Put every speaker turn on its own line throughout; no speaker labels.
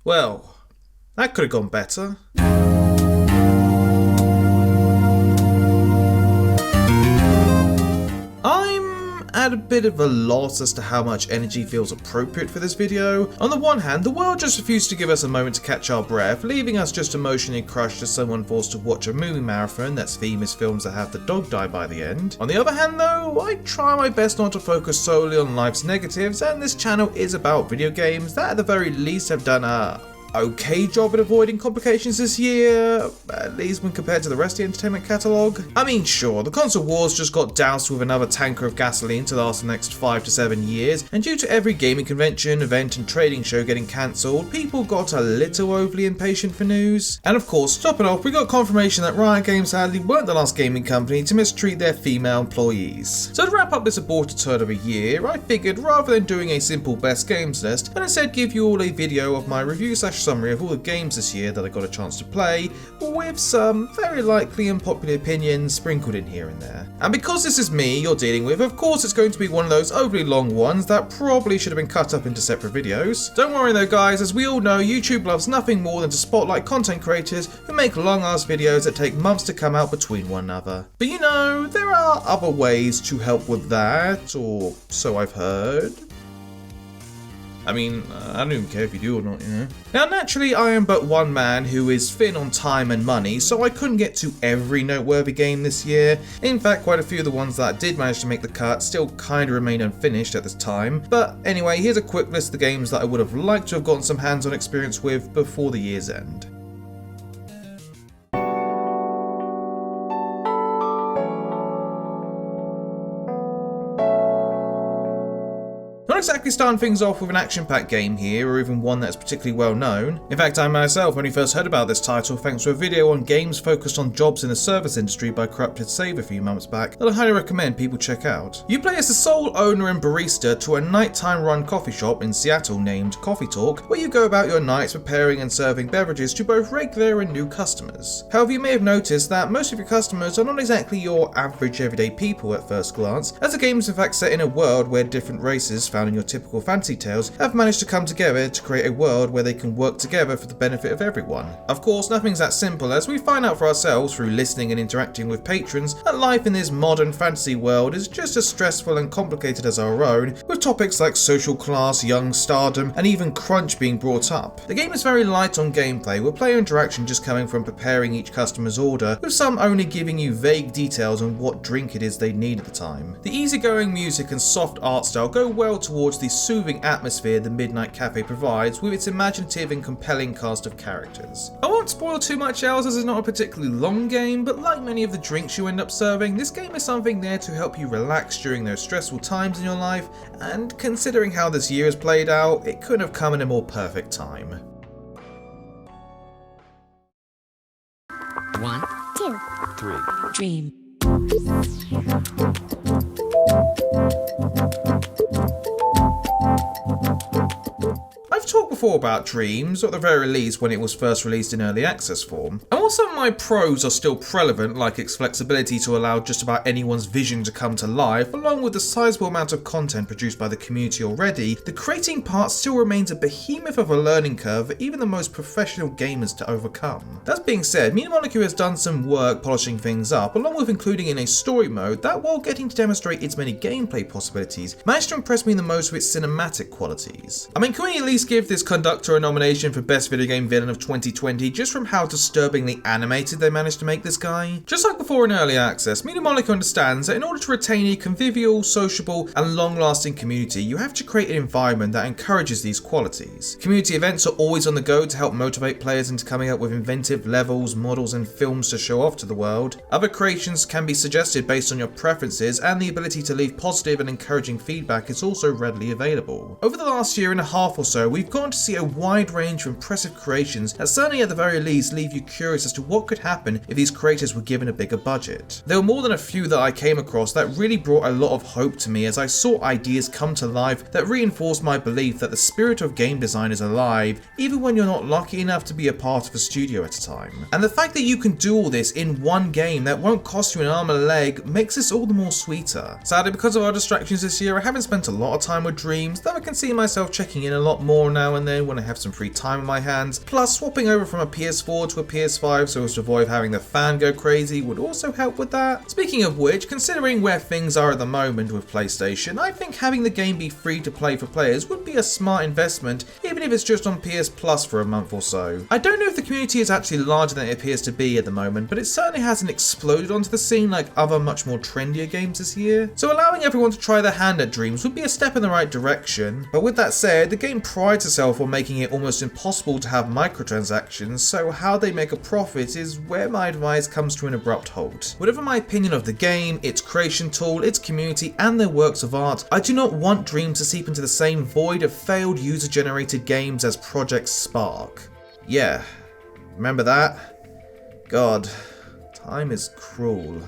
Well, that could have gone better. I'm at a bit of a loss as to how much energy feels appropriate for this video. On the one hand, the world just refused to give us a moment to catch our breath, leaving us just emotionally crushed as someone forced to watch a movie marathon that's famous films that have the dog die by the end. On the other hand though, I try my best not to focus solely on life's negatives, and this channel is about video games that at the very least have done a okay job at avoiding complications this year, at least when compared to the rest of the entertainment catalogue. I mean, sure, the console wars just got doused with another tanker of gasoline to last the next 5 to 7 years, and due to every gaming convention, event and trading show getting cancelled, people got a little overly impatient for news. And of course, topping off, we got confirmation that Riot Games sadly weren't the last gaming company to mistreat their female employees. So to wrap up this aborted turn of a year, I figured rather than doing a simple best games list, I'd instead give you all a video of my review / summary of all the games this year that I got a chance to play, with some very likely unpopular opinions sprinkled in here and there. And because this is me you're dealing with, of course it's going to be one of those overly long ones that probably should have been cut up into separate videos. Don't worry though guys, as we all know, YouTube loves nothing more than to spotlight content creators who make long ass videos that take months to come out between one another. But you know, there are other ways to help with that, or so I've heard. I mean, I don't even care if you do or not, you know. Now naturally I am but one man who is thin on time and money, so I couldn't get to every noteworthy game this year. In fact, quite a few of the ones that did manage to make the cut still kinda remain unfinished at this time. But anyway, here's a quick list of the games that I would have liked to have gotten some hands-on experience with before the year's end. Not exactly starting things off with an action-packed game here, or even one that's particularly well known. In fact, I myself only first heard about this title thanks to a video on games focused on jobs in the service industry by Corrupted Save a few months back that I highly recommend people check out. You play as the sole owner and barista to a nighttime run coffee shop in Seattle named Coffee Talk, where you go about your nights preparing and serving beverages to both regular and new customers. However, you may have noticed that most of your customers are not exactly your average everyday people at first glance, as the game is in fact set in a world where different races found in your typical fantasy tales have managed to come together to create a world where they can work together for the benefit of everyone. Of course, nothing's that simple, as we find out for ourselves through listening and interacting with patrons that life in this modern fantasy world is just as stressful and complicated as our own, with topics like social class, young stardom, and even crunch being brought up. The game is very light on gameplay, with player interaction just coming from preparing each customer's order, with some only giving you vague details on what drink it is they need at the time. The easygoing music and soft art style go well towards the soothing atmosphere the Midnight Cafe provides with its imaginative and compelling cast of characters. I won't spoil too much else as it's not a particularly long game, but like many of the drinks you end up serving, this game is something there to help you relax during those stressful times in your life, and considering how this year has played out, it couldn't have come in a more perfect time.
1, 2, 3. Dream.
I've talked before about Dreams, or at the very least when it was first released in early access form, and while some of my pros are still prevalent, like its flexibility to allow just about anyone's vision to come to life, along with the sizable amount of content produced by the community already, the creating part still remains a behemoth of a learning curve for even the most professional gamers to overcome. That being said, Media Molecule has done some work polishing things up, along with including in a story mode that, while getting to demonstrate its many gameplay possibilities, managed to impress me the most with its cinematic qualities. I mean, can we at least give this conductor a nomination for Best Video Game Villain of 2020 just from how disturbingly animated they managed to make this guy? Just like before in early access, Media Molecule understands that in order to retain a convivial, sociable, and long-lasting community, you have to create an environment that encourages these qualities. Community events are always on the go to help motivate players into coming up with inventive levels, models, and films to show off to the world. Other creations can be suggested based on your preferences, and the ability to leave positive and encouraging feedback is also readily available. Over the last year and a half or so, we've gone to see a wide range of impressive creations that certainly at the very least leave you curious as to what could happen if these creators were given a bigger budget. There were more than a few that I came across that really brought a lot of hope to me as I saw ideas come to life that reinforced my belief that the spirit of game design is alive even when you're not lucky enough to be a part of a studio at a time. And the fact that you can do all this in one game that won't cost you an arm and a leg makes this all the more sweeter. Sadly, because of our distractions this year, I haven't spent a lot of time with Dreams, though I can see myself checking in a lot more now and then when I have some free time on my hands, plus swapping over from a PS4 to a PS5 so as to avoid having the fan go crazy would also help with that. Speaking of which, considering where things are at the moment with PlayStation, I think having the game be free to play for players would be a smart investment, even if it's just on PS Plus for a month or so. I don't know if the community is actually larger than it appears to be at the moment, but it certainly hasn't exploded onto the scene like other much more trendier games this year. So allowing everyone to try their hand at Dreams would be a step in the right direction. But with that said, the game prides itself on making it almost impossible to have microtransactions, so how they make a profit is where my advice comes to an abrupt halt. Whatever my opinion of the game, its creation tool, its community, and their works of art, I do not want Dreams to seep into the same void of failed user-generated games as Project Spark. Yeah, remember that? God, time is cruel.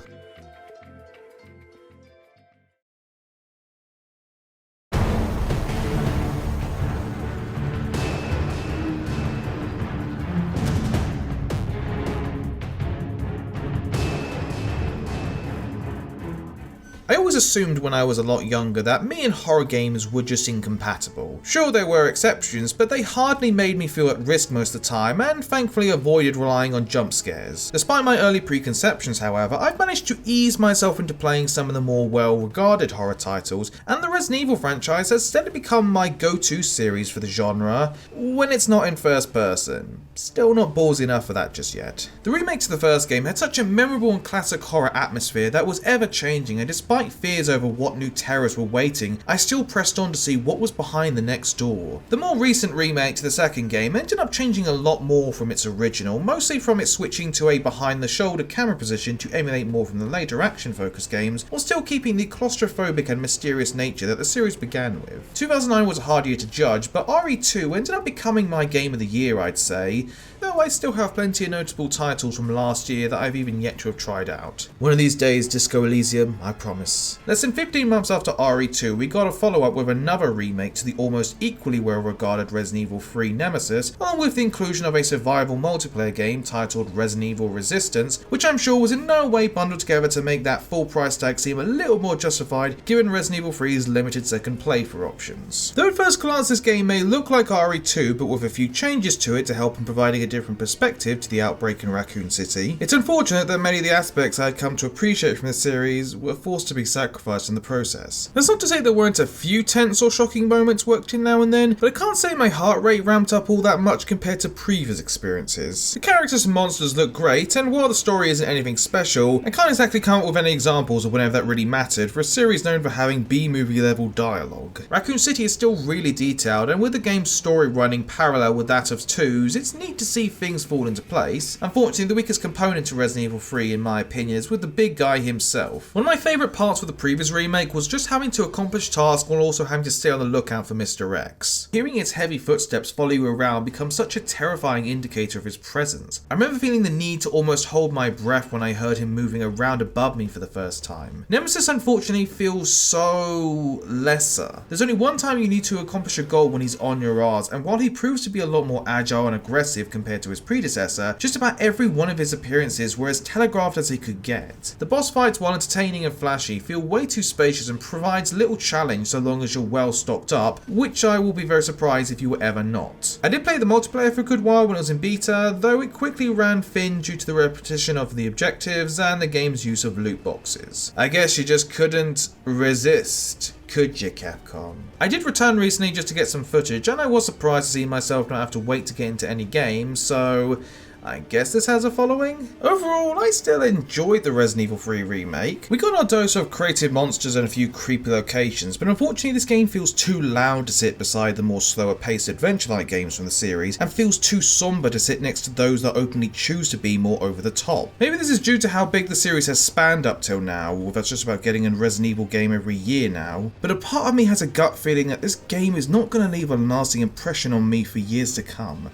I always assumed when I was a lot younger that me and horror games were just incompatible. Sure, there were exceptions, but they hardly made me feel at risk most of the time, and thankfully avoided relying on jump scares. Despite my early preconceptions, however, I've managed to ease myself into playing some of the more well-regarded horror titles, and the Resident Evil franchise has steadily become my go-to series for the genre, when it's not in first person. Still not ballsy enough for that just yet. The remake to the first game had such a memorable and classic horror atmosphere that was ever-changing, and despite fears over what new terrors were waiting, I still pressed on to see what was behind the next door. The more recent remake to the second game ended up changing a lot more from its original, mostly from it switching to a behind-the-shoulder camera position to emulate more from the later action-focused games, while still keeping the claustrophobic and mysterious nature that the series began with. 2009 was a hard year to judge, but RE2 ended up becoming my game of the year, I'd say, though I still have plenty of notable titles from last year that I've even yet to have tried out. One of these days, Disco Elysium, I promise. Less than 15 months after RE2, we got a follow-up with another remake to the almost equally well-regarded Resident Evil 3 Nemesis, along with the inclusion of a survival multiplayer game titled Resident Evil Resistance, which I'm sure was in no way bundled together to make that full price tag seem a little more justified given Resident Evil 3's limited second playthrough options. Though at first glance this game may look like RE2 but with a few changes to it to help in providing a different perspective to the outbreak in Raccoon City, it's unfortunate that many of the aspects I had come to appreciate from the series were forced to be sacrificed in the process. That's not to say there weren't a few tense or shocking moments worked in now and then, but I can't say my heart rate ramped up all that much compared to previous experiences. The characters and monsters look great, and while the story isn't anything special, I can't exactly come up with any examples of whenever that really mattered for a series known for having B-movie level dialogue. Raccoon City is still really detailed, and with the game's story running parallel with that of 2's, it's neat to see things fall into place. Unfortunately, the weakest component to Resident Evil 3 in my opinion is with the big guy himself. One of my favourite parts with the previous remake was just having to accomplish tasks while also having to stay on the lookout for Mr. X. Hearing his heavy footsteps follow you around becomes such a terrifying indicator of his presence. I remember feeling the need to almost hold my breath when I heard him moving around above me for the first time. Nemesis unfortunately feels so lesser. There's only one time you need to accomplish a goal when he's on your arse, and while he proves to be a lot more agile and aggressive compared to his predecessor, just about every one of his appearances were as telegraphed as he could get. The boss fights, while entertaining and flashy, feel way too spacious and provides little challenge so long as you're well stocked up, which I will be very surprised if you were ever not. I did play the multiplayer for a good while when it was in beta, though it quickly ran thin due to the repetition of the objectives and the game's use of loot boxes. I guess you just couldn't resist. Could you, Capcom? I did return recently just to get some footage, and I was surprised to see myself not have to wait to get into any game, so I guess this has a following? Overall, I still enjoyed the Resident Evil 3 remake. We got our dose of creative monsters and a few creepy locations, but unfortunately this game feels too loud to sit beside the more slower paced adventure-like games from the series, and feels too somber to sit next to those that openly choose to be more over the top. Maybe this is due to how big the series has spanned up till now, with us just about getting a Resident Evil game every year now, but a part of me has a gut feeling that this game is not going to leave a lasting impression on me for years to come.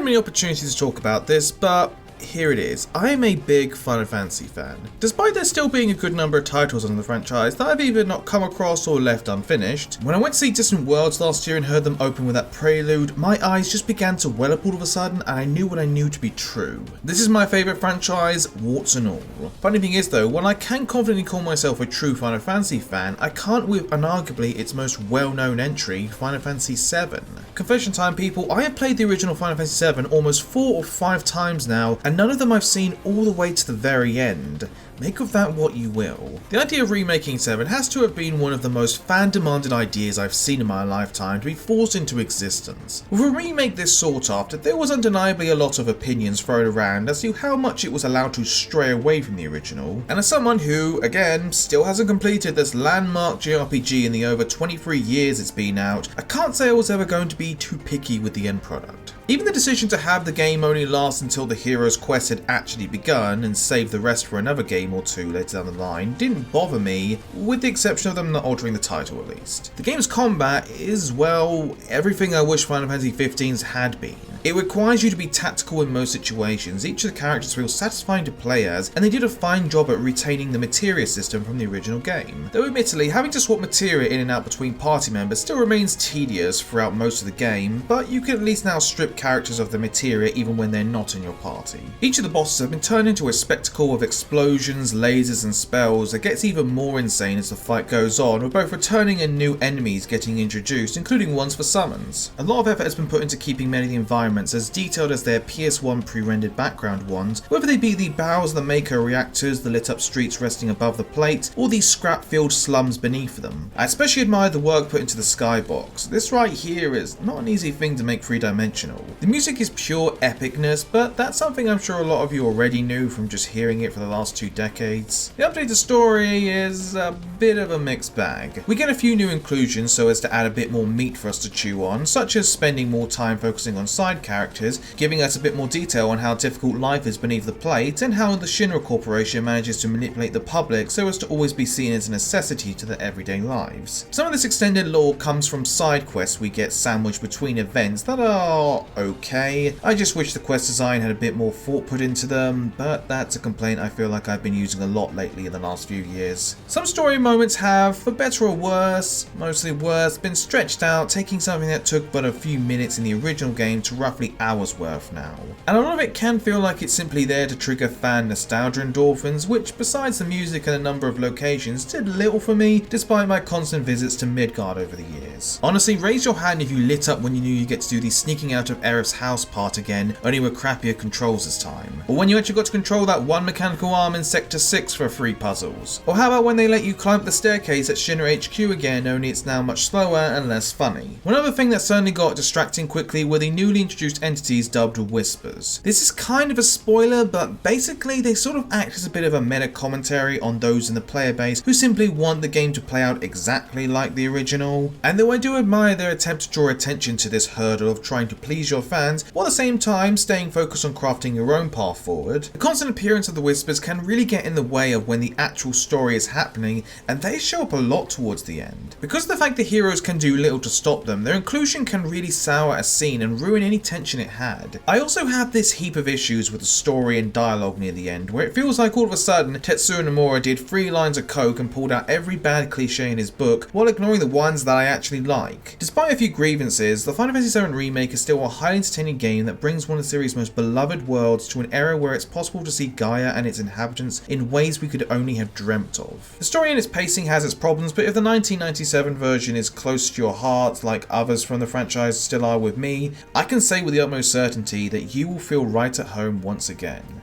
Many opportunities to talk about this, but here it is. I am a big Final Fantasy fan. Despite there still being a good number of titles on the franchise that I've either not come across or left unfinished, when I went to see Distant Worlds last year and heard them open with that prelude, my eyes just began to well up all of a sudden, and I knew what I knew to be true. This is my favourite franchise, warts and all. Funny thing is though, while I can confidently call myself a true Final Fantasy fan, I can't with unarguably its most well-known entry, Final Fantasy VII. Confession time people, I have played the original Final Fantasy VII almost 4 or 5 times now, and none of them I've seen all the way to the very end. Make of that what you will. The idea of remaking 7 has to have been one of the most fan-demanded ideas I've seen in my lifetime to be forced into existence. With a remake this sought after, there was undeniably a lot of opinions thrown around as to how much it was allowed to stray away from the original, and as someone who, again, still hasn't completed this landmark JRPG in the over 23 years it's been out, I can't say I was ever going to be too picky with the end product. Even the decision to have the game only last until the hero's quest had actually begun and save the rest for another game or two later down the line didn't bother me, with the exception of them not altering the title at least. The game's combat is, well, everything I wish Final Fantasy XV's had been. It requires you to be tactical in most situations, each of the characters feels satisfying to play as, and they did a fine job at retaining the materia system from the original game. Though admittedly, having to swap materia in and out between party members still remains tedious throughout most of the game, but you can at least now strip characters of the materia even when they're not in your party. Each of the bosses have been turned into a spectacle of explosions, lasers and spells that gets even more insane as the fight goes on, with both returning and new enemies getting introduced, including ones for summons. A lot of effort has been put into keeping many of the environments as detailed as their PS1 pre-rendered background ones, whether they be the barrels of the Mako reactors, the lit up streets resting above the plate, or the scrap-filled slums beneath them. I especially admire the work put into the skybox. This right here is not an easy thing to make three-dimensional. The music is pure epicness, but that's something I'm sure a lot of you already knew from just hearing it for the last 2 decades. The updated story is a bit of a mixed bag. We get a few new inclusions so as to add a bit more meat for us to chew on, such as spending more time focusing on side characters, giving us a bit more detail on how difficult life is beneath the plate, and how the Shinra Corporation manages to manipulate the public so as to always be seen as a necessity to their everyday lives. Some of this extended lore comes from side quests we get sandwiched between events that are okay. I just wish the quest design had a bit more thought put into them, but that's a complaint I feel like I've been using a lot lately in the last few years. Some story moments have, for better or worse, mostly worse, been stretched out, taking something that took but a few minutes in the original game to roughly hours worth now. And a lot of it can feel like it's simply there to trigger fan nostalgia endorphins, which besides the music and a number of locations did little for me despite my constant visits to Midgard over the years. Honestly, raise your hand if you lit up when you knew you get to do the sneaking out of Aerith's house part again, only with crappier controls this time. Or when you actually got to control that one mechanical arm in Sector 6 for 3 puzzles. Or how about when they let you climb the staircase at Shinra HQ again, only it's now much slower and less funny. One other thing that certainly got distracting quickly were the newly introduced entities dubbed Whispers. This is kind of a spoiler, but basically they sort of act as a bit of a meta commentary on those in the player base who simply want the game to play out exactly like the original. And though I do admire their attempt to draw attention to this hurdle of trying to please your fans, while at the same time staying focused on crafting your own path forward, the constant appearance of the Whispers can really get in the way of when the actual story is happening, and they show up a lot towards the end. Because of the fact the heroes can do little to stop them, their inclusion can really sour a scene and ruin any tension it had. I also had this heap of issues with the story and dialogue near the end, where it feels like all of a sudden Tetsuya Nomura did 3 lines of coke and pulled out every bad cliche in his book while ignoring the ones that I actually like. Despite a few grievances, the Final Fantasy VII Remake is still a highly entertaining game that brings one of the series' most beloved worlds to an era where it's possible to see Gaia and its inhabitants in ways we could only have dreamt of. The story and its pacing has its problems, but if the 1997 version is close to your heart like others from the franchise still are with me, I can say with the utmost certainty that you will feel right at home once again.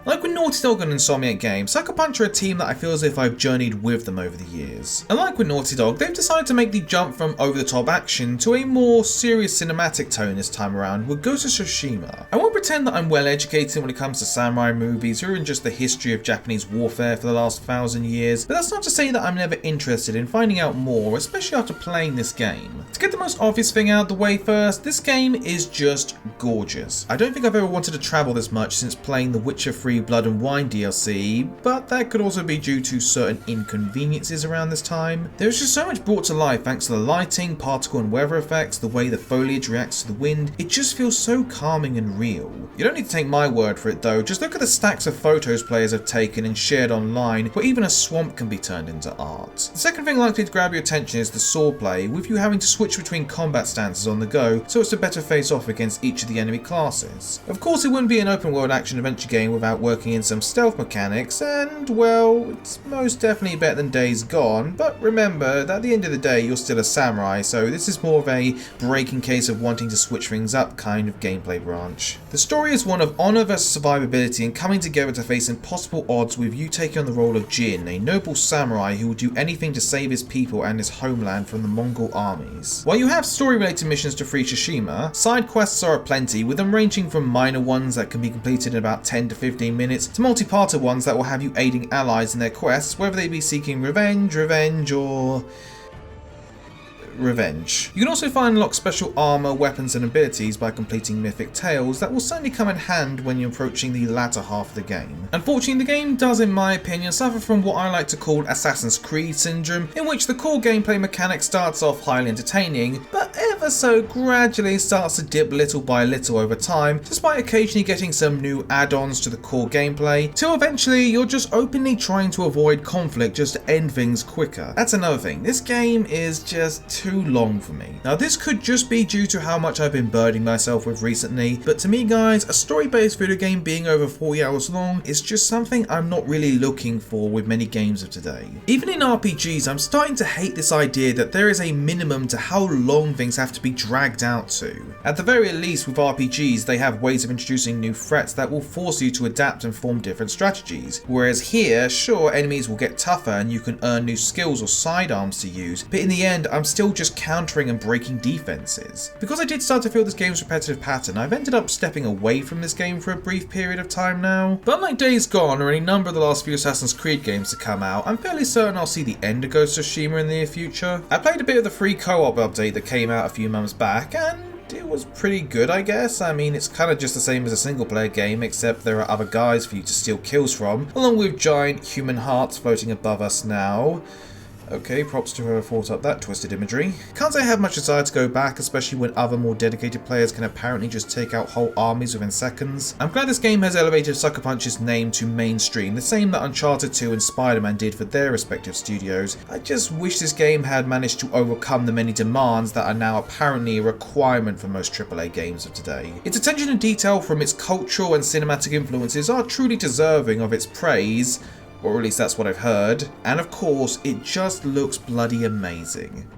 Like with Naughty Dog and Insomniac Games, Sucker Punch are a team that I feel as if I've journeyed with them over the years. And like with Naughty Dog, they've decided to make the jump from over-the-top action to a more serious cinematic tone this time around with Ghost of Tsushima. I won't pretend that I'm well educated when it comes to samurai movies or even just the history of Japanese warfare for the last 1,000 years, but that's not to say that I'm never interested in finding out more, especially after playing this game. To get the most obvious thing out of the way first, this game is just gorgeous. I don't think I've ever wanted to travel this much since playing the Witcher 3 Blood and Wine DLC, but that could also be due to certain inconveniences around this time. There is just so much brought to life thanks to the lighting, particle and weather effects, the way the foliage reacts to the wind. It just feels so calming and real. You don't need to take my word for it though, just look at the stacks of photos players have taken and shared online, where even a swamp can be turned into art. The second thing likely to grab your attention is the swordplay, with you having to switch between combat stances on the go so as to better face off against each of the enemy classes. Of course, it wouldn't be an open world action adventure game without working in some stealth mechanics, and well, it's most definitely better than Days Gone, but remember that at the end of the day you're still a samurai, so this is more of a breaking case of wanting to switch things up kind of gameplay branch. The story is one of honour versus survivability and coming together to face impossible odds, with you taking on the role of Jin, a noble samurai who will do anything to save his people and his homeland from the Mongol armies. While you have story-related missions to free Tsushima, side quests are aplenty, with them ranging from minor ones that can be completed in about 10 to 15 minutes to multi-parter ones that will have you aiding allies in their quests, whether they be seeking revenge, or revenge. You can also find and unlock special armor, weapons and abilities by completing mythic tales that will certainly come in hand when you're approaching the latter half of the game. Unfortunately, the game does, in my opinion, suffer from what I like to call Assassin's Creed syndrome, in which the core gameplay mechanic starts off highly entertaining, but ever so gradually starts to dip little by little over time, despite occasionally getting some new add-ons to the core gameplay, till eventually you're just openly trying to avoid conflict just to end things quicker. That's another thing, this game is just too long for me. Now this could just be due to how much I've been burdening myself with recently, but to me guys, a story-based video game being over 40 hours long is just something I'm not really looking for with many games of today. Even in RPGs, I'm starting to hate this idea that there is a minimum to how long things have to be dragged out to. At the very least with RPGs, they have ways of introducing new threats that will force you to adapt and form different strategies. Whereas here, sure, enemies will get tougher and you can earn new skills or sidearms to use, but in the end, I'm still just countering and breaking defenses. Because I did start to feel this game's repetitive pattern, I've ended up stepping away from this game for a brief period of time now. But unlike Days Gone or any number of the last few Assassin's Creed games to come out, I'm fairly certain I'll see the end of Ghost of Tsushima in the near future. I played a bit of the free co-op update that came out a few months back, and it was pretty good, I guess. I mean, it's kind of just the same as a single player game, except there are other guys for you to steal kills from, along with giant human hearts floating above us now. Okay, props to whoever thought up that twisted imagery. Can't say I have much desire to go back, especially when other more dedicated players can apparently just take out whole armies within seconds. I'm glad this game has elevated Sucker Punch's name to mainstream, the same that Uncharted 2 and Spider-Man did for their respective studios. I just wish this game had managed to overcome the many demands that are now apparently a requirement for most AAA games of today. Its attention to detail from its cultural and cinematic influences are truly deserving of its praise, or at least that's what I've heard, and of course, it just looks bloody amazing.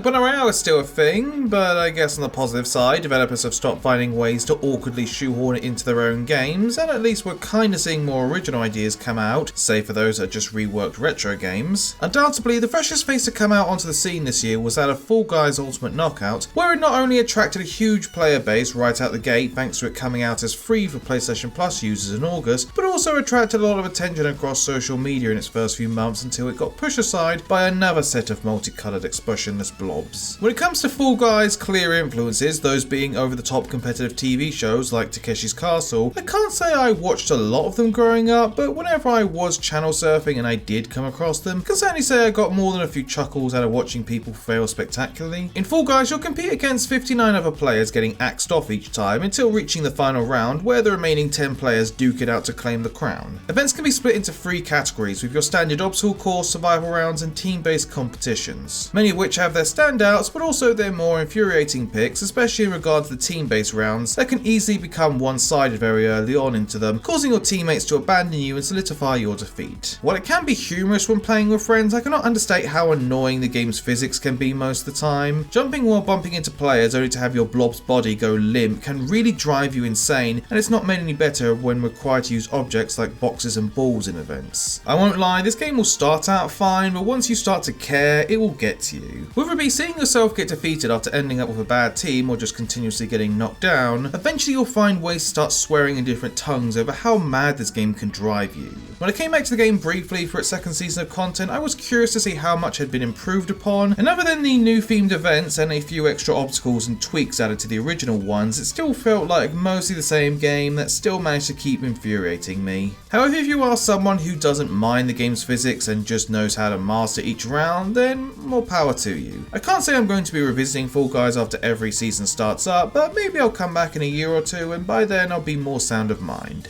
Battle Royale is still a thing, but I guess on the positive side, developers have stopped finding ways to awkwardly shoehorn it into their own games, and at least we're kinda seeing more original ideas come out, save for those that just reworked retro games. Undoubtedly, the freshest face to come out onto the scene this year was that of Fall Guys Ultimate Knockout, where it not only attracted a huge player base right out the gate thanks to it coming out as free for PlayStation Plus users in August, but also attracted a lot of attention across social media in its first few months until it got pushed aside by another set of multicoloured expressionless blobs. When it comes to Fall Guys' clear influences, those being over-the-top competitive TV shows like Takeshi's Castle, I can't say I watched a lot of them growing up, but whenever I was channel surfing and I did come across them, I can certainly say I got more than a few chuckles out of watching people fail spectacularly. In Fall Guys, you'll compete against 59 other players getting axed off each time until reaching the final round, where the remaining 10 players duke it out to claim the crown. Events can be split into 3 categories, with your standard obstacle course, survival rounds and team-based competitions, many of which have their standard standouts, but also their more infuriating picks, especially in regard to the team-based rounds that can easily become one-sided very early on into them, causing your teammates to abandon you and solidify your defeat. While it can be humorous when playing with friends, I cannot understate how annoying the game's physics can be most of the time. Jumping while bumping into players only to have your blob's body go limp can really drive you insane, and it's not made any better when required to use objects like boxes and balls in events. I won't lie, this game will start out fine, but once you start to care, it will get to you. Whether it be seeing yourself get defeated after ending up with a bad team or just continuously getting knocked down, eventually you'll find ways to start swearing in different tongues over how mad this game can drive you. When I came back to the game briefly for its second season of content, I was curious to see how much had been improved upon, and other than the new themed events and a few extra obstacles and tweaks added to the original ones, it still felt like mostly the same game that still managed to keep infuriating me. However, if you are someone who doesn't mind the game's physics and just knows how to master each round, then more power to you. I can't say I'm going to be revisiting Fall Guys after every season starts up, but maybe I'll come back in a year or two and by then I'll be more sound of mind.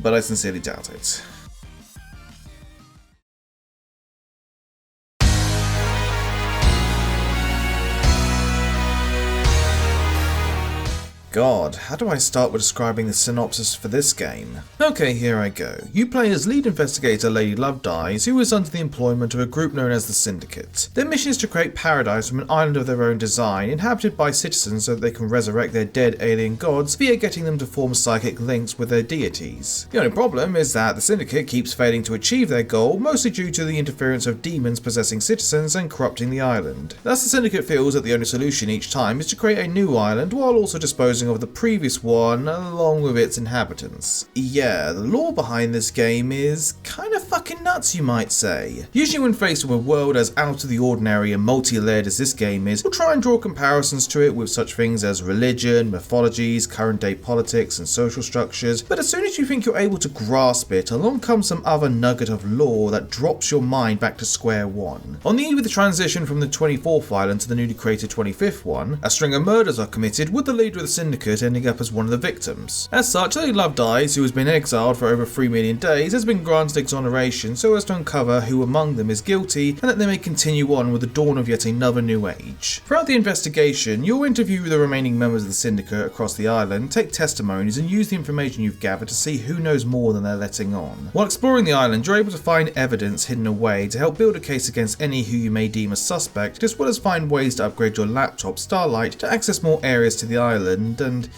But I sincerely doubt it. God, how do I start with describing the synopsis for this game? Okay, here I go. You play as lead investigator Lady Lovedyes, who is under the employment of a group known as the Syndicate. Their mission is to create paradise from an island of their own design, inhabited by citizens so that they can resurrect their dead alien gods via getting them to form psychic links with their deities. The only problem is that the Syndicate keeps failing to achieve their goal, mostly due to the interference of demons possessing citizens and corrupting the island. Thus the Syndicate feels that the only solution each time is to create a new island while also disposing of the previous one along with its inhabitants. Yeah, the lore behind this game is kind of fucking nuts, you might say. Usually when faced with a world as out of the ordinary and multi-layered as this game is, we'll try and draw comparisons to it with such things as religion, mythologies, current day politics and social structures, but as soon as you think you're able to grasp it, along comes some other nugget of lore that drops your mind back to square one. On the eve of the transition from the 24th island to the newly created 25th one, a string of murders are committed with the leader of the Syndicate ending up as one of the victims. As such, Lady Lovedyes, who has been exiled for over 3 million days, has been granted exoneration so as to uncover who among them is guilty and that they may continue on with the dawn of yet another new age. Throughout the investigation, you'll interview the remaining members of the Syndicate across the island, take testimonies and use the information you've gathered to see who knows more than they're letting on. While exploring the island, you're able to find evidence hidden away to help build a case against any who you may deem a suspect, as well as find ways to upgrade your laptop Starlight to access more areas to the island and...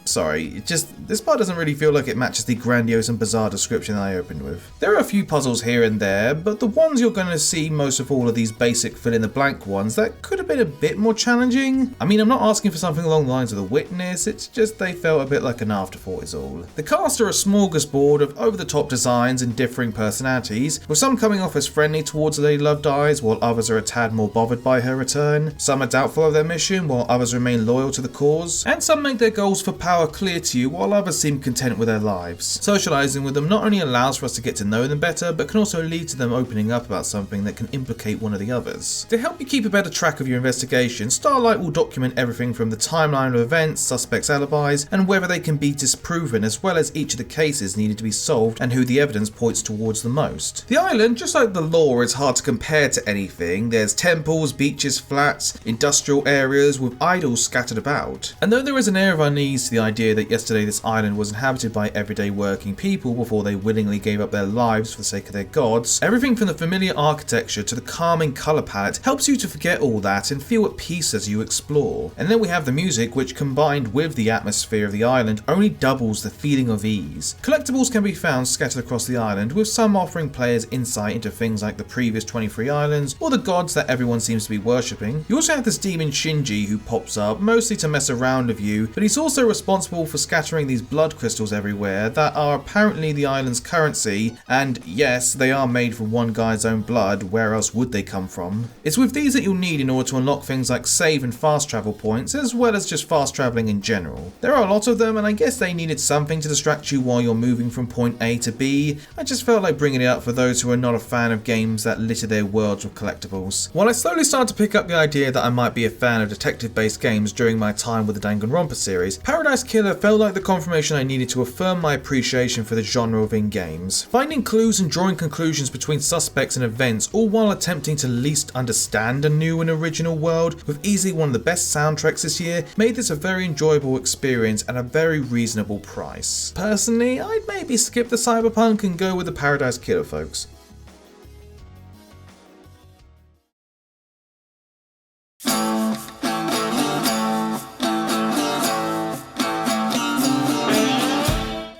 Sorry, this part doesn't really feel like it matches the grandiose and bizarre description that I opened with. There are a few puzzles here and there, but the ones you're going to see most of all are these basic fill-in-the-blank ones that could have been a bit more challenging. I mean, I'm not asking for something along the lines of The Witness, it's just they felt a bit like an afterthought is all. The cast are a smorgasbord of over-the-top designs and differing personalities, with some coming off as friendly towards Lady Lovedyes, while others are a tad more bothered by her return. Some are doubtful of their mission, while others remain loyal to the cause. And some make their goals for power clear to you, while others seem content with their lives. Socializing with them not only allows for us to get to know them better, but can also lead to them opening up about something that can implicate one of the others. To help you keep a better track of your investigation, Starlight will document everything from the timeline of events, suspects' alibis, and whether they can be disproven, as well as each of the cases needed to be solved and who the evidence points towards the most. The island, just like the lore, is hard to compare to anything. There's temples, beaches, flats, industrial areas with idols scattered about. And though there is an air of unease to the idea that yesterday this island was inhabited by everyday working people before they willingly gave up their lives for the sake of their gods, everything from the familiar architecture to the calming colour palette helps you to forget all that and feel at peace as you explore. And then we have the music, which combined with the atmosphere of the island only doubles the feeling of ease. Collectibles can be found scattered across the island, with some offering players insight into things like the previous 23 islands or the gods that everyone seems to be worshipping. You also have this demon Shinji who pops up mostly to mess around with you, but he's also responsible for scattering these blood crystals everywhere that are apparently the island's currency, and yes, they are made from one guy's own blood, where else would they come from? It's with these that you'll need in order to unlock things like save and fast travel points, as well as just fast travelling in general. There are a lot of them, and I guess they needed something to distract you while you're moving from point A to B. I just felt like bringing it up for those who are not a fan of games that litter their worlds with collectibles. While I slowly started to pick up the idea that I might be a fan of detective-based games during my time with the Danganronpa series, Paradise Killer felt like the confirmation I needed to affirm my appreciation for the genre within games. Finding clues and drawing conclusions between suspects and events, all while attempting to least understand a new and original world, with easily one of the best soundtracks this year, made this a very enjoyable experience at a very reasonable price. Personally, I'd maybe skip the Cyberpunk and go with the Paradise Killer, folks.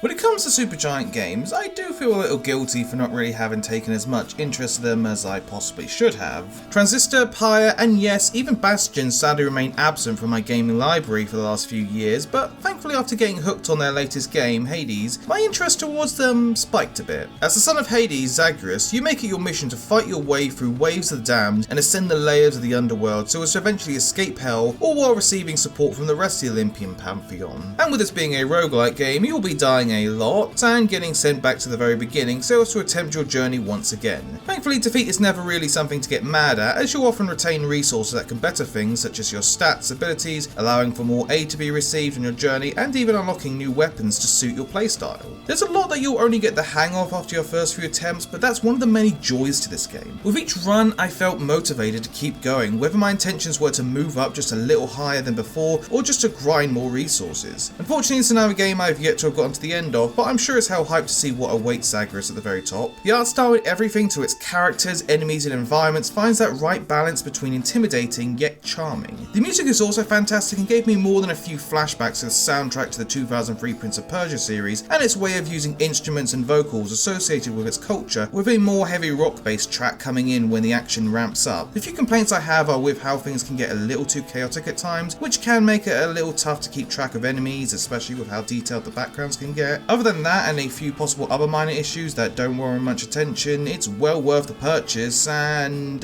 When it comes to Supergiant games, I do feel a little guilty for not really having taken as much interest in them as I possibly should have. Transistor, Pyre, and yes, even Bastion sadly remain absent from my gaming library for the last few years, but thankfully after getting hooked on their latest game, Hades, my interest towards them spiked a bit. As the son of Hades, Zagreus, you make it your mission to fight your way through waves of the damned and ascend the layers of the underworld so as to eventually escape hell, all while receiving support from the rest of the Olympian pantheon. And with this being a roguelike game, you'll be dying a lot and getting sent back to the very beginning so as to attempt your journey once again. Thankfully, defeat is never really something to get mad at, as you'll often retain resources that can better things such as your stats, abilities, allowing for more aid to be received on your journey, and even unlocking new weapons to suit your playstyle. There's a lot that you'll only get the hang of after your first few attempts, but that's one of the many joys to this game. With each run, I felt motivated to keep going, whether my intentions were to move up just a little higher than before, or just to grind more resources. Unfortunately, it's another game I've yet to have gotten to the end of, but I'm sure as hell hyped to see what awaits Zagreus at the very top. The art style and everything to its characters, enemies and environments finds that right balance between intimidating yet charming. The music is also fantastic and gave me more than a few flashbacks to the soundtrack to the 2003 Prince of Persia series and its way of using instruments and vocals associated with its culture, with a more heavy rock based track coming in when the action ramps up. The few complaints I have are with how things can get a little too chaotic at times, which can make it a little tough to keep track of enemies, especially with how detailed the backgrounds can get. Other than that and a few possible other minor issues that don't warrant much attention, it's well worth the purchase and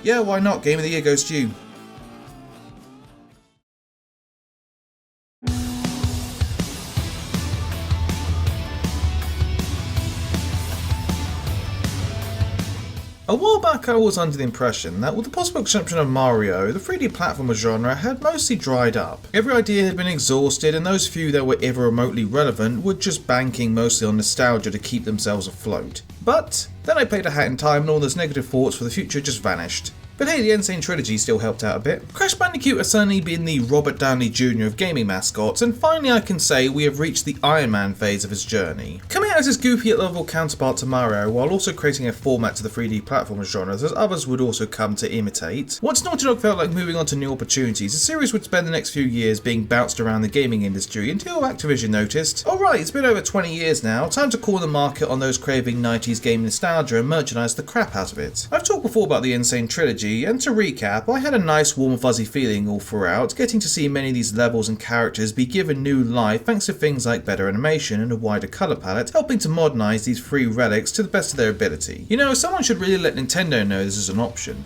yeah, why not? Game of the Year goes to you. A while back I was under the impression that with the possible exception of Mario, the 3D platformer genre had mostly dried up. Every idea had been exhausted and those few that were ever remotely relevant were just banking mostly on nostalgia to keep themselves afloat. But then I played a hat in time and all those negative thoughts for the future just vanished. But hey, the Insane Trilogy still helped out a bit. Crash Bandicoot has certainly been the Robert Downey Jr. of gaming mascots, and finally I can say we have reached the Iron Man phase of his journey. Coming out as his goofy yet lovable counterpart to Mario, while also creating a format to the 3D platformer genre that others would also come to imitate. Once Naughty Dog felt like moving on to new opportunities, the series would spend the next few years being bounced around the gaming industry until Activision noticed, alright, it's been over 20 years now, time to call the market on those craving 90s game nostalgia and merchandise the crap out of it. I've talked before about the Insane Trilogy, and to recap, I had a nice warm fuzzy feeling all throughout, getting to see many of these levels and characters be given new life thanks to things like better animation and a wider colour palette, helping to modernise these free relics to the best of their ability. You know, someone should really let Nintendo know this is an option.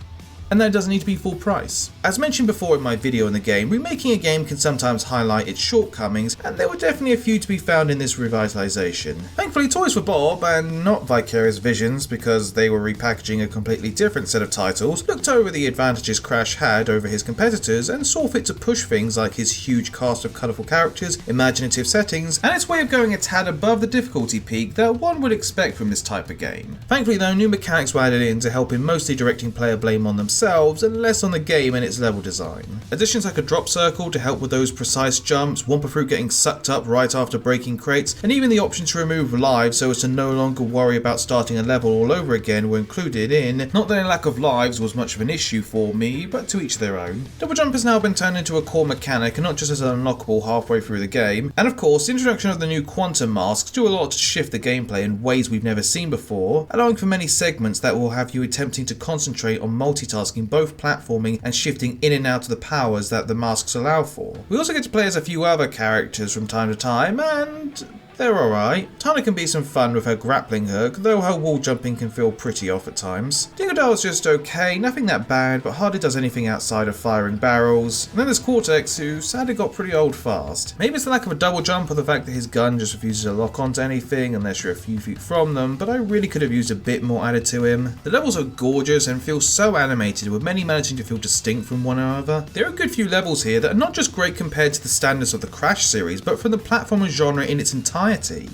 And that it doesn't need to be full price. As mentioned before in my video on the game, remaking a game can sometimes highlight its shortcomings, and there were definitely a few to be found in this revitalization. Thankfully, Toys for Bob, and not Vicarious Visions because they were repackaging a completely different set of titles, looked over the advantages Crash had over his competitors and saw fit to push things like his huge cast of colourful characters, imaginative settings, and its way of going a tad above the difficulty peak that one would expect from this type of game. Thankfully though, new mechanics were added in to help in mostly directing player blame on themselves and less on the game and its level design. Additions like a drop circle to help with those precise jumps, Wumpa Fruit getting sucked up right after breaking crates, and even the option to remove lives so as to no longer worry about starting a level all over again were included in. Not that a lack of lives was much of an issue for me, but to each their own. Double jump has now been turned into a core mechanic and not just as an unlockable halfway through the game, and of course the introduction of the new quantum masks do a lot to shift the gameplay in ways we've never seen before, allowing for many segments that will have you attempting to concentrate on multitasking both platforming and shifting in and out of the powers that the masks allow for. We also get to play as a few other characters from time to time, and They're alright. Tana can be some fun with her grappling hook, though her wall jumping can feel pretty off at times. Dingodale's just okay, nothing that bad, but hardly does anything outside of firing barrels. And then there's Cortex, who sadly got pretty old fast. Maybe it's the lack of a double jump or the fact that his gun just refuses to lock onto anything unless you're a few feet from them, but I really could have used a bit more added to him. The levels are gorgeous and feel so animated, with many managing to feel distinct from one another. There are a good few levels here that are not just great compared to the standards of the Crash series, but from the platformer genre in its entirety.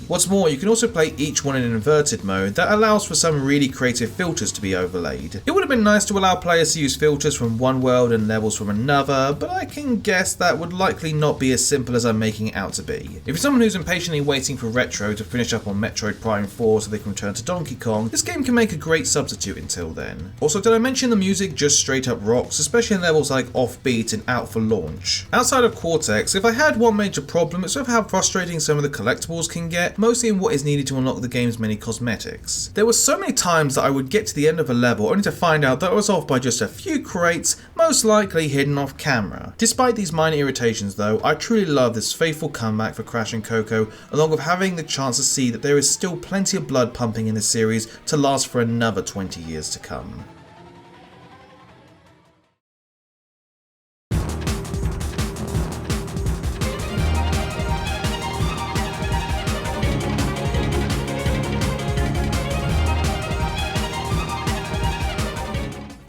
What's more, you can also play each one in an inverted mode that allows for some really creative filters to be overlaid. It would have been nice to allow players to use filters from one world and levels from another, but I can guess that would likely not be as simple as I'm making it out to be. If you're someone who's impatiently waiting for Retro to finish up on Metroid Prime 4 so they can return to Donkey Kong, this game can make a great substitute until then. Also, did I mention the music just straight up rocks, especially in levels like Offbeat and Out for Launch? Outside of Cortex, if I had one major problem, it's with how frustrating some of the collectibles can get, mostly in what is needed to unlock the game's many cosmetics. There were so many times that I would get to the end of a level only to find out that I was off by just a few crates, most likely hidden off camera. Despite these minor irritations though, I truly love this faithful comeback for Crash and Coco, along with having the chance to see that there is still plenty of blood pumping in this series to last for another 20 years to come.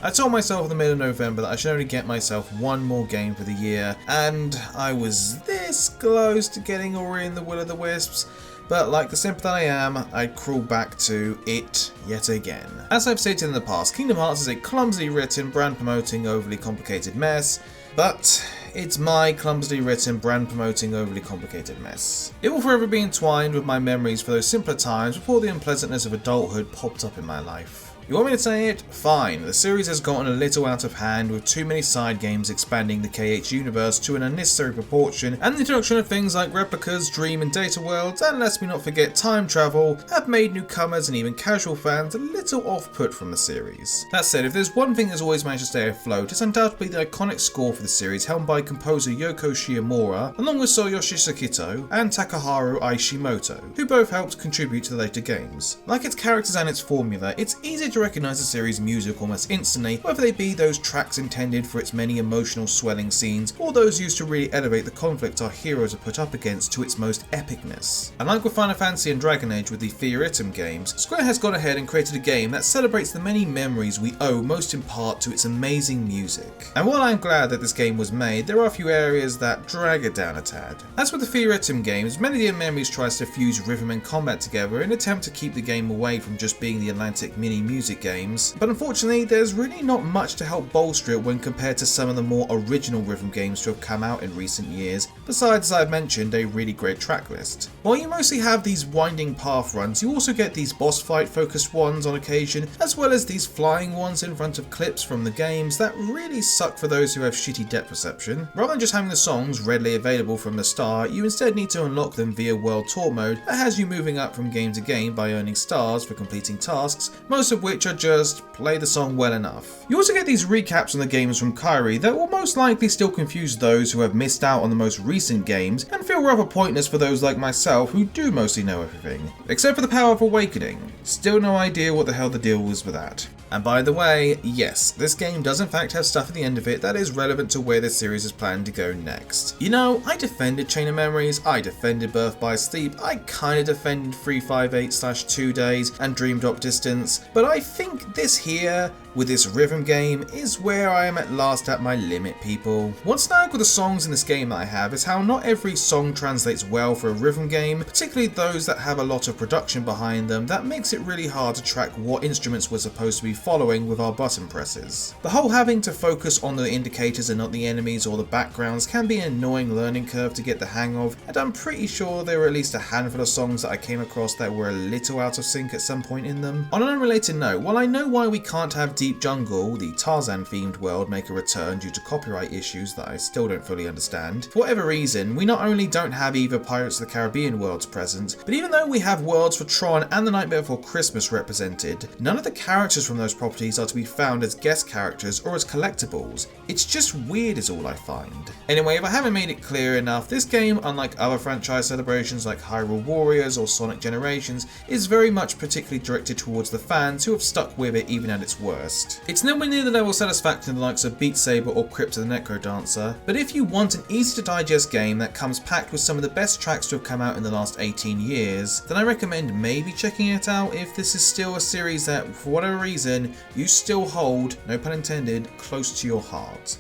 I told myself in the middle of November that I should only get myself one more game for the year, and I was this close to getting Ori and the Will of the Wisps, but like the simp that I am, I crawl back to it yet again. As I've stated in the past, Kingdom Hearts is a clumsily written, brand promoting, overly complicated mess, but it's my clumsily written, brand promoting, overly complicated mess. It will forever be entwined with my memories for those simpler times before the unpleasantness of adulthood popped up in my life. You want me to say it? Fine. The series has gotten a little out of hand with too many side games expanding the KH universe to an unnecessary proportion, and the introduction of things like replicas, dream and data worlds, and let's me not forget time travel, have made newcomers and even casual fans a little off-put from the series. That said, if there's one thing that's always managed to stay afloat, it's undoubtedly the iconic score for the series helmed by composer Yoko Shimomura, along with Soyoshi Sakito and Takaharu Aishimoto, who both helped contribute to the later games. Like its characters and its formula, it's easy to recognise the series' music almost instantly, whether they be those tracks intended for its many emotional swelling scenes, or those used to really elevate the conflict our heroes are put up against to its most epicness. And like with Final Fantasy and Dragon Age with the Theatritum games, Square has gone ahead and created a game that celebrates the many memories we owe most in part to its amazing music. And while I'm glad that this game was made, there are a few areas that drag it down a tad. As with the Theatritum games, many of the memories tries to fuse rhythm and combat together in an attempt to keep the game away from just being the Atlantic mini music games, but unfortunately there's really not much to help bolster it when compared to some of the more original rhythm games to have come out in recent years, besides, as I've mentioned, a really great track list. While you mostly have these winding path runs, you also get these boss fight focused ones on occasion, as well as these flying ones in front of clips from the games that really suck for those who have shitty depth perception. Rather than just having the songs readily available from the start, you instead need to unlock them via World Tour mode that has you moving up from game to game by earning stars for completing tasks, most of which are just play the song well enough. You also get these recaps on the games from Kairi that will most likely still confuse those who have missed out on the most recent games and feel rather pointless for those like myself who do mostly know everything. Except for the Power of Awakening. Still no idea what the hell the deal was with that. And by the way, yes, this game does in fact have stuff at the end of it that is relevant to where this series is planned to go next. You know, I defended Chain of Memories, I defended Birth by Sleep, I kinda defended 358/2 Days and Dream Drop Distance, but I think this here, with this rhythm game, is where I am at last at my limit, people. One snag with the songs in this game that I have is how not every song translates well for a rhythm game, particularly those that have a lot of production behind them that makes it really hard to track what instruments we're supposed to be following with our button presses. The whole having to focus on the indicators and not the enemies or the backgrounds can be an annoying learning curve to get the hang of, and I'm pretty sure there were at least a handful of songs that I came across that were a little out of sync at some point in them. On an unrelated note, while I know why we can't have Deep Jungle, the Tarzan themed world, make a return due to copyright issues that I still don't fully understand, for whatever reason, we not only don't have either Pirates of the Caribbean worlds present, but even though we have worlds for Tron and The Nightmare Before Christmas represented, none of the characters from those most properties are to be found as guest characters or as collectibles. It's just weird is all I find. Anyway, if I haven't made it clear enough, this game, unlike other franchise celebrations like Hyrule Warriors or Sonic Generations, is very much particularly directed towards the fans who have stuck with it even at its worst. It's nowhere near the level of satisfaction of the likes of Beat Saber or Crypt of the Necrodancer, but if you want an easy to digest game that comes packed with some of the best tracks to have come out in the last 18 years, then I recommend maybe checking it out if this is still a series that, for whatever reason, you still hold, no pun intended, close to your heart.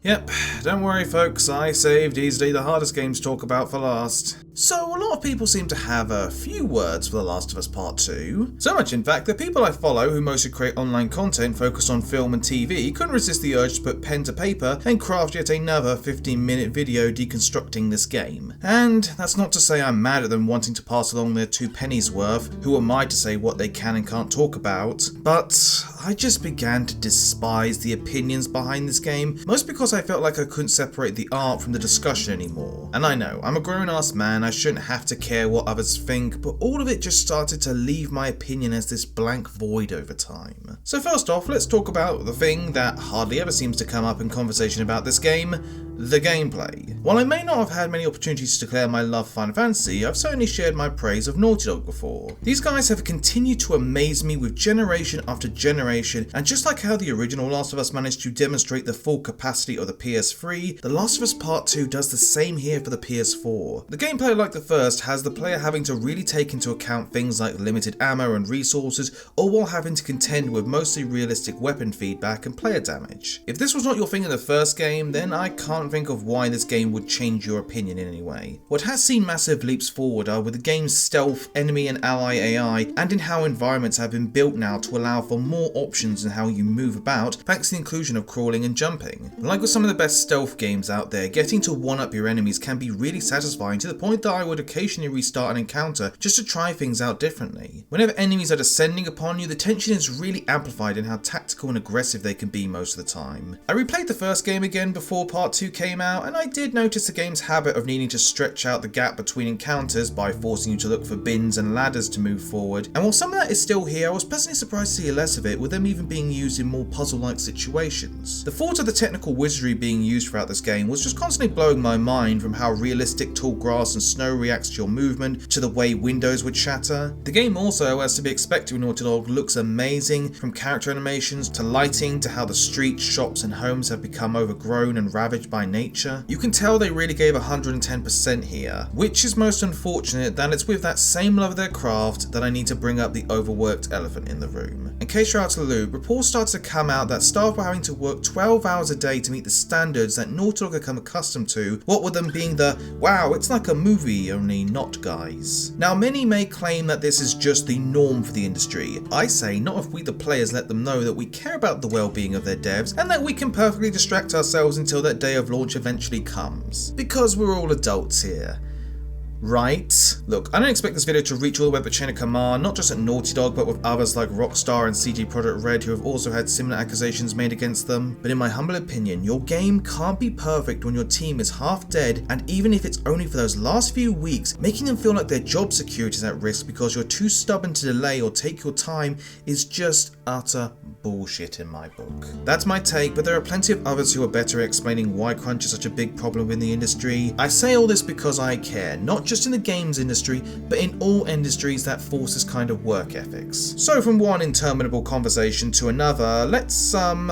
Yep, don't worry folks, I saved easily the hardest games to talk about for last. So a lot of people seem to have a few words for The Last of Us Part 2. So much in fact that people I follow who mostly create online content focused on film and TV couldn't resist the urge to put pen to paper and craft yet another 15-minute video deconstructing this game. And that's not to say I'm mad at them wanting to pass along their 2 pennies worth, who am I to say what they can and can't talk about, but I just began to despise the opinions behind this game, mostly because I felt like I couldn't separate the art from the discussion anymore. And I know, I'm a grown-ass man, I shouldn't have to care what others think, but all of it just started to leave my opinion as this blank void over time. So first off, let's talk about the thing that hardly ever seems to come up in conversation about this game, the gameplay. While I may not have had many opportunities to declare my love for Final Fantasy, I've certainly shared my praise of Naughty Dog before. These guys have continued to amaze me with generation after generation, and just like how the original Last of Us managed to demonstrate the full capacity of the PS3, The Last of Us Part 2 does the same here for the PS4. The gameplay, like the first, has the player having to really take into account things like limited ammo and resources, all while having to contend with mostly realistic weapon feedback and player damage. If this was not your thing in the first game, then I can't think of why this game would change your opinion in any way. What has seen massive leaps forward are with the game's stealth, enemy and ally AI, and in how environments have been built now to allow for more options in how you move about, thanks to the inclusion of crawling and jumping. Like with some of the best stealth games out there, getting to one-up your enemies can be really satisfying to the point that I would occasionally restart an encounter just to try things out differently. Whenever enemies are descending upon you, the tension is really amplified in how tactical and aggressive they can be most of the time. I replayed the first game again before Part 2 came out, and I did notice the game's habit of needing to stretch out the gap between encounters by forcing you to look for bins and ladders to move forward, and while some of that is still here, I was pleasantly surprised to see less of it, with them even being used in more puzzle-like situations. The thought of the technical wizardry being used throughout this game was just constantly blowing my mind, from how realistic tall grass and snow reacts to your movement, to the way windows would shatter. The game also, as to be expected with Naughty Dog, looks amazing, from character animations to lighting to how the streets, shops and homes have become overgrown and ravaged by nature. You can tell they really gave 110% here, which is most unfortunate that it's with that same love of their craft that I need to bring up the overworked elephant in the room. In case you're out of the loop, reports started to come out that staff were having to work 12 hours a day to meet the standards that Naughty Dog had come accustomed to, what with them being the, wow, it's like a movie, only not guys. Now many may claim that this is just the norm for the industry. I say not if we the players let them know that we care about the well-being of their devs and that we can perfectly distract ourselves until that day of launch eventually comes. Because we're all adults here. Right? Look, I don't expect this video to reach all the way up the chain of command, not just at Naughty Dog, but with others like Rockstar and CD Projekt Red who have also had similar accusations made against them. But in my humble opinion, your game can't be perfect when your team is half dead, and even if it's only for those last few weeks, making them feel like their job security is at risk because you're too stubborn to delay or take your time is just utter bullshit in my book. That's my take, but there are plenty of others who are better at explaining why crunch is such a big problem in the industry. I say all this because I care, not just in the games industry, but in all industries that force this kind of work ethics. So from one interminable conversation to another, let's talk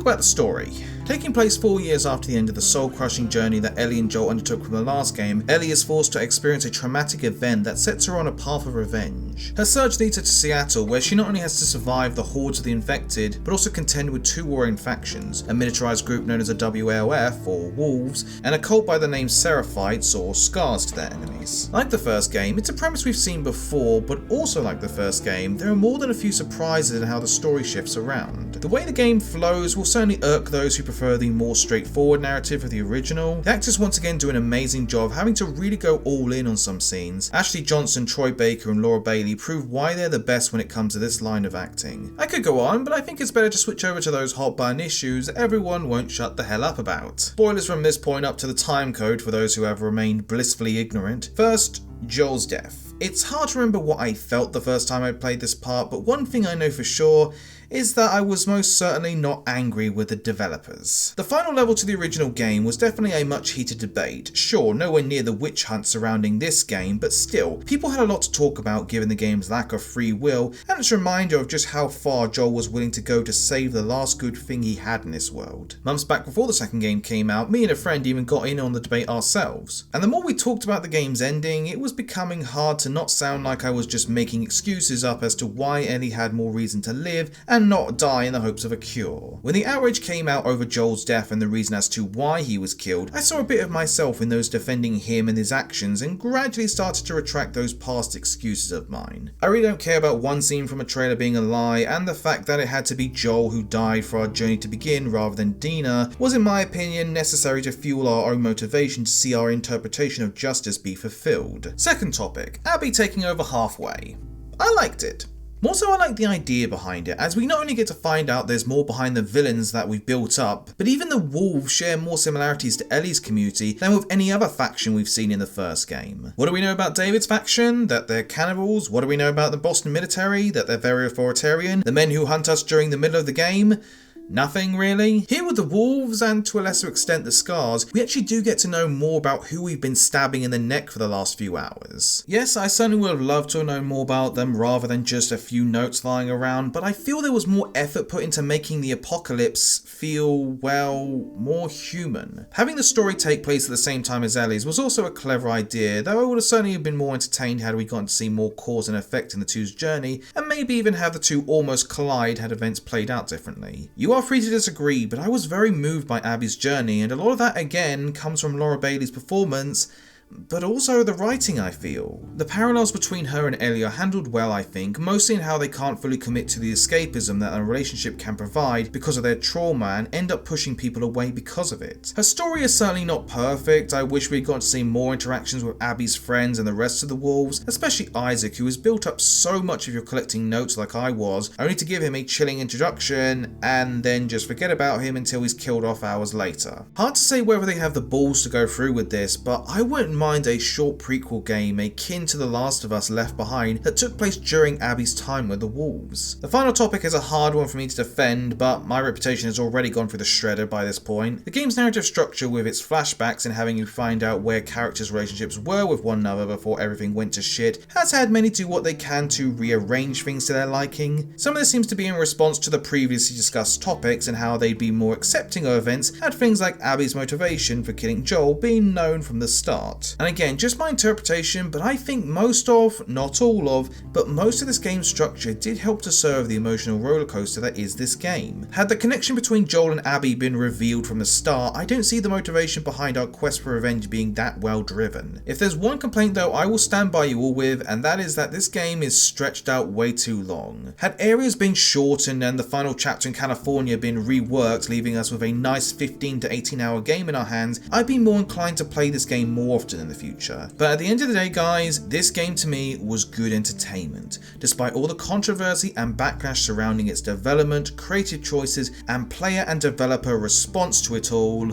about the story. Taking place 4 years after the end of the soul-crushing journey that Ellie and Joel undertook from the last game, Ellie is forced to experience a traumatic event that sets her on a path of revenge. Her search leads her to Seattle, where she not only has to survive the hordes of the infected, but also contend with 2 warring factions, a militarized group known as the WALF, or Wolves, and a cult by the name Seraphites, or Scars to their enemies. Like the first game, it's a premise we've seen before, but also like the first game, there are more than a few surprises in how the story shifts around. The way the game flows will certainly irk those who prefer the more straightforward narrative of the original. The actors once again do an amazing job having to really go all in on some scenes. Ashley Johnson, Troy Baker and Laura Bailey prove why they're the best when it comes to this line of acting. I could go on, but I think it's better to switch over to those hot button issues everyone won't shut the hell up about. Spoilers from this point up to the time code for those who have remained blissfully ignorant. First, Joel's death. It's hard to remember what I felt the first time I played this part, but one thing I know for sure is that I was most certainly not angry with the developers. The final level to the original game was definitely a much heated debate. Sure, nowhere near the witch hunt surrounding this game, but still, people had a lot to talk about given the game's lack of free will, and its reminder of just how far Joel was willing to go to save the last good thing he had in this world. Months back before the second game came out, me and a friend even got in on the debate ourselves. And the more we talked about the game's ending, it was becoming hard to not sound like I was just making excuses up as to why Ellie had more reason to live and not die in the hopes of a cure. When the outrage came out over Joel's death and the reason as to why he was killed, I saw a bit of myself in those defending him and his actions and gradually started to retract those past excuses of mine. I really don't care about one scene from a trailer being a lie, and the fact that it had to be Joel who died for our journey to begin rather than Dina was in my opinion necessary to fuel our own motivation to see our interpretation of justice be fulfilled. Second topic, Abby taking over halfway. I liked it. More so, I like the idea behind it, as we not only get to find out there's more behind the villains that we've built up, but even the wolves share more similarities to Ellie's community than with any other faction we've seen in the first game. What do we know about David's faction? That they're cannibals. What do we know about the Boston military? That they're very authoritarian. The men who hunt us during the middle of the game? Nothing really. Here with the wolves, and to a lesser extent the scars, we actually do get to know more about who we've been stabbing in the neck for the last few hours. Yes, I certainly would have loved to have known more about them rather than just a few notes lying around, but I feel there was more effort put into making the apocalypse feel, well, more human. Having the story take place at the same time as Ellie's was also a clever idea, though I would have certainly been more entertained had we gotten to see more cause and effect in the two's journey, and maybe even have the two almost collide had events played out differently. You are free to disagree, but I was very moved by Abby's journey, and a lot of that again comes from Laura Bailey's performance, but also the writing, I feel. The parallels between her and Ellie are handled well, I think, mostly in how they can't fully commit to the escapism that a relationship can provide because of their trauma and end up pushing people away because of it. Her story is certainly not perfect. I wish we'd got to see more interactions with Abby's friends and the rest of the wolves, especially Isaac, who has built up so much if you're collecting notes like I was, only to give him a chilling introduction and then just forget about him until he's killed off hours later. Hard to say whether they have the balls to go through with this, but I wouldn't mind a short prequel game akin to The Last of Us Left Behind that took place during Abby's time with the wolves. The final topic is a hard one for me to defend, but my reputation has already gone through the shredder by this point. The game's narrative structure, with its flashbacks and having you find out where characters' relationships were with one another before everything went to shit, has had many do what they can to rearrange things to their liking. Some of this seems to be in response to the previously discussed topics and how they'd be more accepting of events had things like Abby's motivation for killing Joel been known from the start. And again, just my interpretation, but I think most of, not all of, but most of this game's structure did help to serve the emotional rollercoaster that is this game. Had the connection between Joel and Abby been revealed from the start, I don't see the motivation behind our quest for revenge being that well driven. If there's one complaint though I will stand by you all with, and that is that this game is stretched out way too long. Had areas been shortened and the final chapter in California been reworked, leaving us with a nice 15 to 18 hour game in our hands, I'd be more inclined to play this game more often in the future. But at the end of the day guys, this game to me was good entertainment, despite all the controversy and backlash surrounding its development, creative choices, and player and developer response to it all.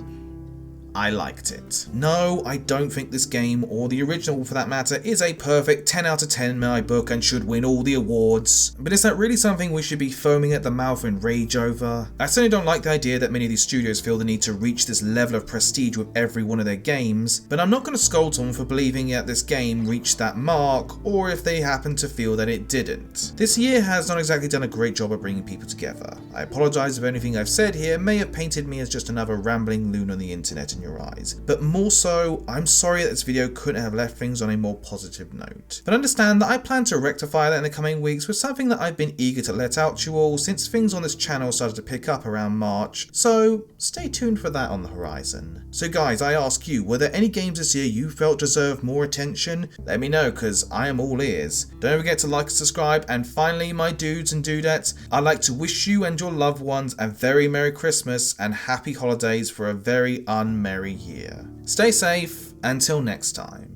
I liked it. No, I don't think this game, or the original for that matter, is a perfect 10 out of 10 in my book and should win all the awards. But is that really something we should be foaming at the mouth in rage over? I certainly don't like the idea that many of these studios feel the need to reach this level of prestige with every one of their games, but I'm not going to scold them for believing that this game reached that mark, or if they happen to feel that it didn't. This year has not exactly done a great job of bringing people together. I apologise if anything I've said here may have painted me as just another rambling loon on the internet in your eyes. But more so, I'm sorry that this video couldn't have left things on a more positive note. But understand that I plan to rectify that in the coming weeks with something that I've been eager to let out to you all since things on this channel started to pick up around March, so stay tuned for that on the horizon. So guys, I ask you, were there any games this year you felt deserved more attention? Let me know, because I am all ears. Don't forget to like and subscribe, and finally, my dudes and dudettes, I'd like to wish you and your loved ones a very Merry Christmas and Happy Holidays for a very unmerry year. Stay safe, until next time.